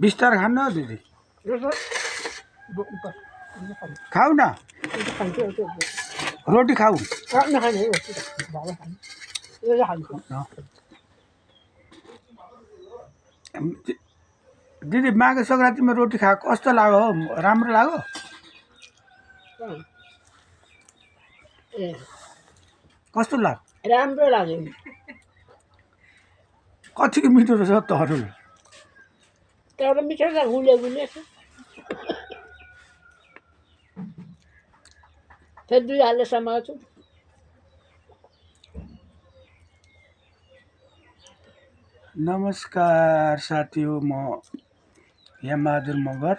बिस्तार खानु दिदी खाऊ न रोटी खाऊ दिदी माघे सङ्क्रान्तिमा रोटी खाएको कस्तो लाग्यो हो राम्रो लाग्यो कस्तो लाग्यो राम्रो लाग्यो कतिको मिठो रहेछ तरुल तर मिठो त गुले गुले छ फेरि 2 हालले समाउँछु नमस्कार साथीहरु म हेमबहादुर मगर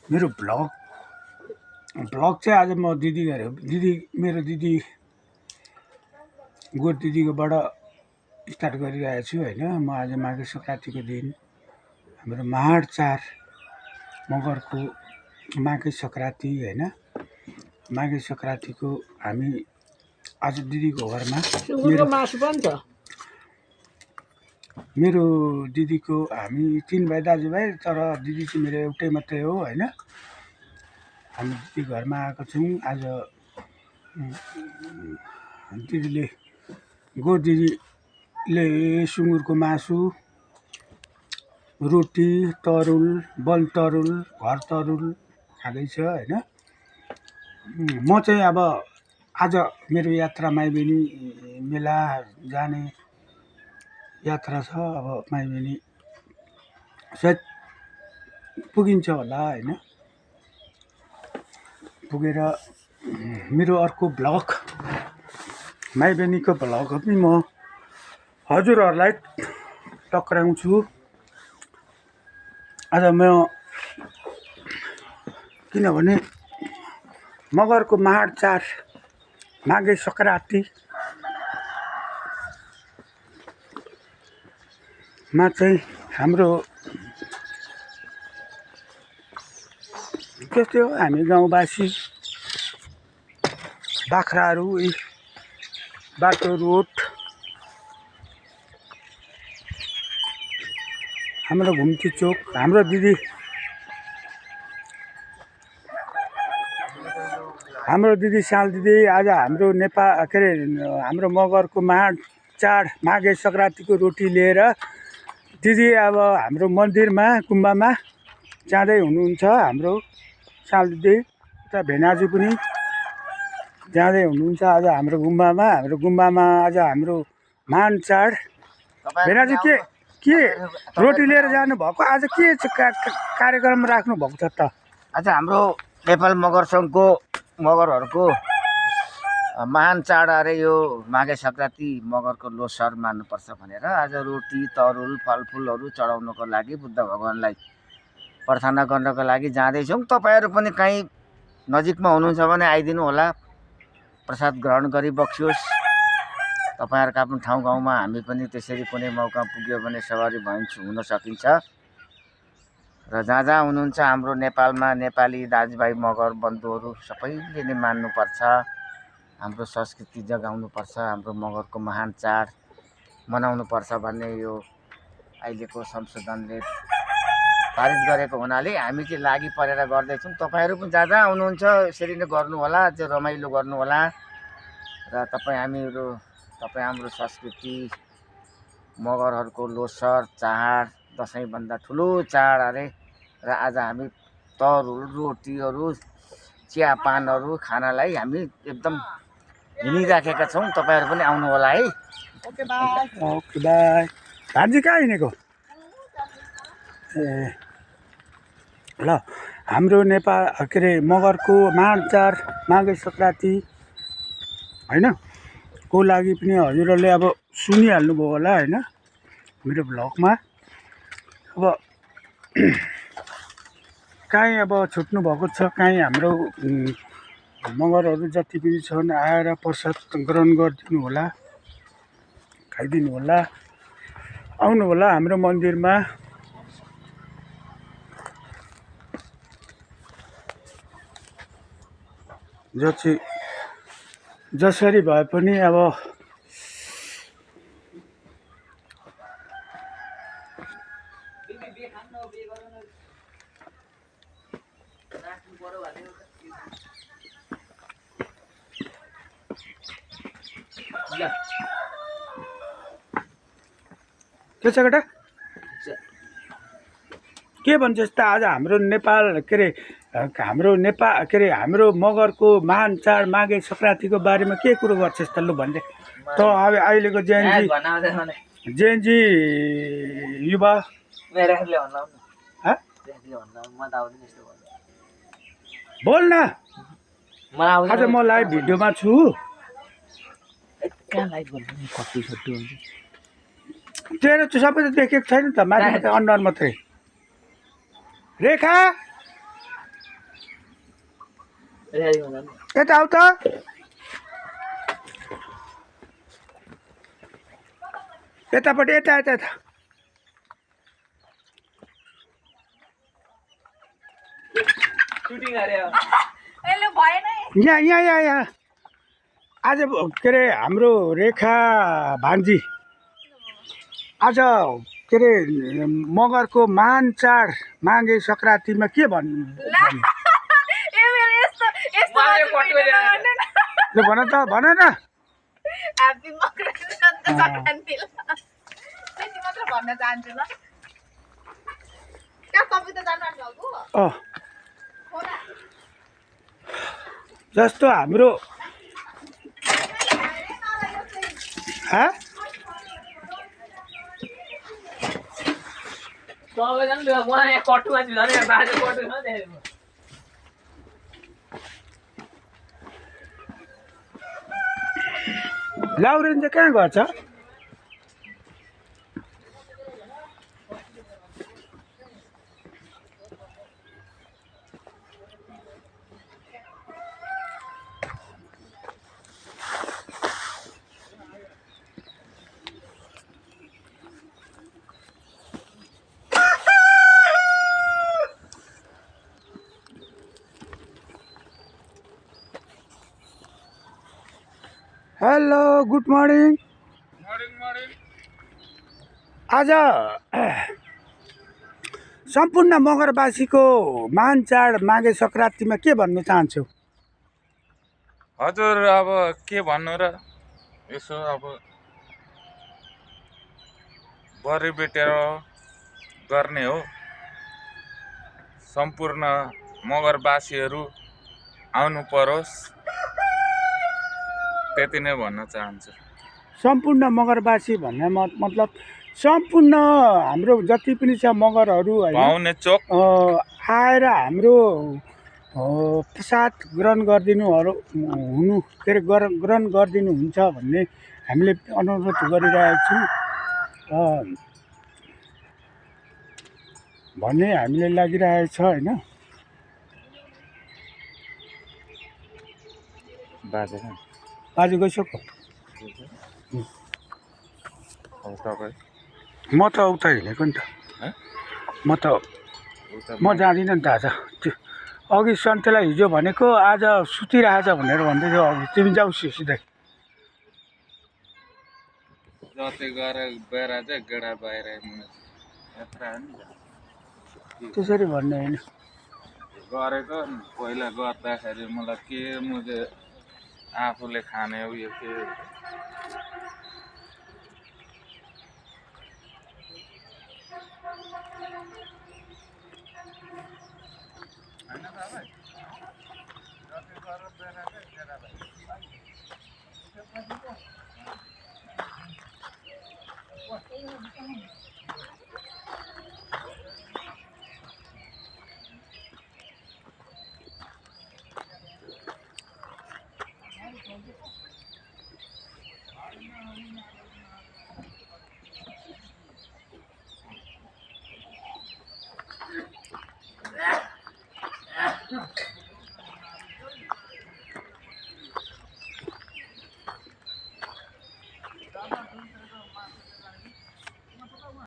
मेरो भ्लग चाहिँ आज म मेरो दिदी गोठ दिदीकोबाट स्टार्ट गरिरहेको छु हैन म आज माघे सङ्क्रान्तिको दिन हाम्रो महाड 4 मगरको माघे सङ्क्रान्ति हैन माघे सङ्क्रान्तिको हामी आज दिदीको घरमा सुँगुरको मासु पनि छ मेरो दिदीको हामी 3 भाइ दाजुभाइ तर दिदी चाहिँ मेरो एउटै मात्रै हो हैन हामी दिदी घरमा आएको छौं आज दिदीले गोठ दिदीले सुँगुरको मासु रोटी तरुल वन तरुल घर तरुल खाँदैछ हैन म चाहिँ अब आज मेरो यात्रा माइबेनी मेला जाने यात्रा छ अब माइबेनी सायद पुगिन्छ होला हैन पुगेर मेरो अर्को भ्लग माइबेनीको भ्लग पनि म हजुरहरुलाई टक्राउँछु आज म किनभने मगरको महाड 4 माघे सङ्क्रान्ति मा चाहिँ हाम्रो त्यस्तै हो हामी गाउँवासी बाख्राहरू बाटो रोड हाम्रो घुम्ती चोक हाम्रो दिदी साल दिदी आज हाम्रो नेपाल के अरे हाम्रो मगरको महाड 4 माघे सङ्क्रान्तिको रोटी लिएर दिदी अब हाम्रो मन्दिरमा गुम्बामा जाँदै हुनुहुन्छ हाम्रो साल दिदी उता भेनाजु पनि जाँदै हुनुहुन्छ आज हाम्रो गुम्बामा आज हाम्रो महाड 4 भेनाजु के रोटी लिएर जानु भएको आज के कार्यक्रम राख्नु भएको छ त आज हाम्रो नेपाल मगर सङ्घको मगरहरूको महान चाड अरे यो माघे सङ्क्रान्ति मगरको लोसार मान्नुपर्छ भनेर आज रोटी तरुल फलफुलहरू चढाउनको लागि बुद्ध भगवानलाई प्रार्थना गर्नको लागि जाँदैछौँ तपाईहरु पनि कहीँ नजिकमा हुनुहुन्छ भने आइदिनु होला प्रसाद ग्रहण गरी बक्सियोस् तपाईहरुका आफ्नो ठाउँ गाउँमा हामी पनि त्यसरी कुनै मौका पुग्यो भने सवारी हुन सकिन्छ र जहाँ हुनुहुन्छ हाम्रो नेपालमा नेपाली दाजुभाइ मगर बन्धुहरू सबैले नै मान्नुपर्छ हाम्रो संस्कृति जगाउनुपर्छ हाम्रो मगरको महान चाड मनाउनुपर्छ भन्ने यो अहिलेको संशोधनले पारित गरेको हुनाले हामी चाहिँ लागि परेर गर्दैछौँ तपाईहरु पनि जहाँ हुनुहुन्छ यसरी नै गर्नु होला चाहिँ रमाइलो गर्नु होला र तपाईँ हाम्रो संस्कृति मगरहरूको लोसार चाड दशैं भन्दा ठुलो चाड अरे र आज हामी तरुल रोटीहरू चियापानहरू खानालाई हामी एकदम हिँडिराखेका छौँ तपाईहरु पनि आउनु होला है ओके बाइ भान्जी कहाँ हिँडेको ए ल हाम्रो नेपाल के अरे मगरको महाड 4 माघे सङ्क्रान्ति हैन को लागि पनि हजुरहरूले अब सुनिहाल्नु भयो होला हैन मेरो भ्लगमा अब काहीँ अब छुट्नु भएको छ काहीँ हाम्रो मगरहरू जति पनि छन् आएर प्रसाद ग्रहण गरिदिनु होला खाइदिनु होला आउनु होला हाम्रो मन्दिरमा जसरी भए पनि अब के छ केटा के भन्छस् त आज हाम्रो नेपाल के अरे हाम्रो मगरको महान चाड माघे सङ्क्रान्तिको बारेमा के कुरो गर्छस् त लु भन्दै त अब अहिलेको जेएनजी युवा बोल न आज म लाइभ भिडियोमा छु तेरो चाहिँ सबै त देखेको छैन त माथि मात्रै अनुहार मात्रै रेखा यता आऊ त यतापट्टि यता यता यता यहाँ यहाँ यहाँ यहाँ आज के अरे हाम्रो रेखा भान्जी आज के अरे मगरको महान चाड माघे सङ्क्रान्तिमा के भन्नु भन त भन न जस्तो हाम्रो लाउरेन चाहिँ कहाँ गर्छ हेलो गुड मर्निङ आज सम्पूर्ण मगरवासीको महान चाड माघे सङ्क्रान्तिमा के भन्नु चाहन्छु हजुर अब के भन्नु र यसो अब बरी बेटेर गर्ने हो सम्पूर्ण मगरवासीहरू आउनु परोस् त्यति नै भन्न चाहन्छु सम्पूर्ण मगरवासी भन्ने मतलब सम्पूर्ण हाम्रो जति पनि छ मगरहरू पाउने चोक आएर हाम्रो प्रसाद ग्रहण हुनु के अरे ग्रहण गरिदिनुहुन्छ भन्ने हामीले अनुरोध गरिरहेको छौँ भन्ने हामीले लागिरहेको छ होइन बाजे गइसक्यो म त उता हिँडेको नि त म जाँदिनँ नि त आज त्यो अघि सन्तेलाई हिजो भनेको आज सुतिरहेछ भनेर भन्दै थियो अघि तिमी जाऊ सिधै जति गरे बेरा चाहिँ गेडा बाहिर त्यसरी भन्ने होइन गरेको पहिला गर्दाखेरि मलाई के मुझे आफूले खाने उयो के